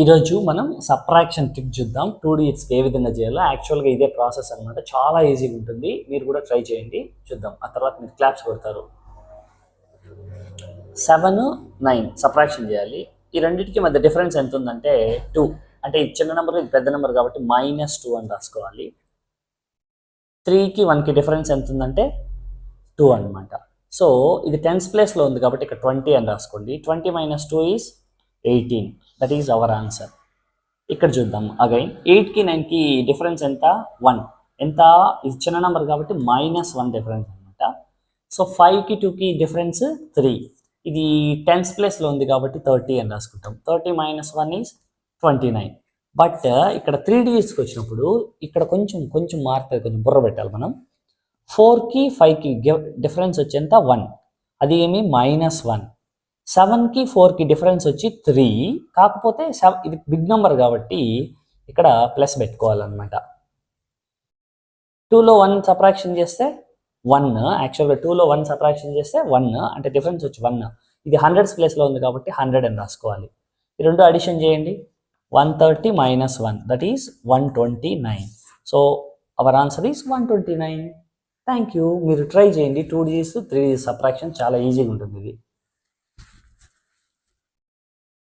ఈరోజు మనం subtraction trick చూద్దాం. 2 డిజిట్స్కి ఏ విధంగా చేయాలో. యాక్చువల్గా ఇదే ప్రాసెస్ అనమాట, చాలా ఈజీగా ఉంటుంది. మీరు కూడా ట్రై చేయండి, చూద్దాం. ఆ తర్వాత మీరు క్లాప్స్ కొడతారు. 7, 9 సబ్ట్రాక్షన్ చేయాలి. ఈ రెండింటికి మధ్య డిఫరెన్స్ ఎంత ఉందంటే 2. అంటే ఇది చిన్న నెంబర్, ఇది పెద్ద నెంబర్ కాబట్టి -2 అని రాసుకోవాలి. 3కి 1కి డిఫరెన్స్ ఎంత ఉందంటే 2 అనమాట. సో ఇది టెన్స్ ప్లేస్లో ఉంది కాబట్టి ఇక్కడ 20 అని రాసుకోండి. 20 - 2 is 18. That is our answer. ఇక్కడ చూద్దాం అగైన్. 8కి 9కి డిఫరెన్స్ ఎంత? 1. ఎంత? ఇది చిన్న నెంబర్ కాబట్టి -1 డిఫరెన్స్ అనమాట. సో 5కి 2కి డిఫరెన్స్ 3. ఇది టెన్స్ ప్లేస్లో ఉంది కాబట్టి 30 అని రాసుకుంటాం. 30 - 1 ఈజ్ 29. బట్ ఇక్కడ 3 డిజిట్స్కి వచ్చినప్పుడు ఇక్కడ కొంచెం మారుతుంది, కొంచెం బుర్ర పెట్టాలి మనం. 4కి 5కి డిఫరెన్స్ వచ్చేంత 1, అది ఏమి -1. 7కి 4కి డిఫరెన్స్ వచ్చి 3, కాకపోతే ఇది బిగ్ నెంబర్ కాబట్టి ఇక్కడ ప్లస్ పెట్టుకోవాలన్నమాట. 2లో 1 సబ్ట్రాక్షన్ చేస్తే 1. యాక్చువల్గా 2లో 1 సబ్ట్రాక్షన్ చేస్తే 1, అంటే డిఫరెన్స్ వచ్చి 1. ఇది హండ్రెడ్స్ ప్లేస్లో ఉంది కాబట్టి 100 అని రాసుకోవాలి. ఈ రెండు అడిషన్ చేయండి. 130 - 1, that is 129. So our answer is 129. Thank you. మీరు ట్రై చేయండి. 2 డిజిట్స్ 3 డిజిట్స్ సబ్ట్రాక్షన్ చాలా ఈజీగా ఉంటుంది ఇది.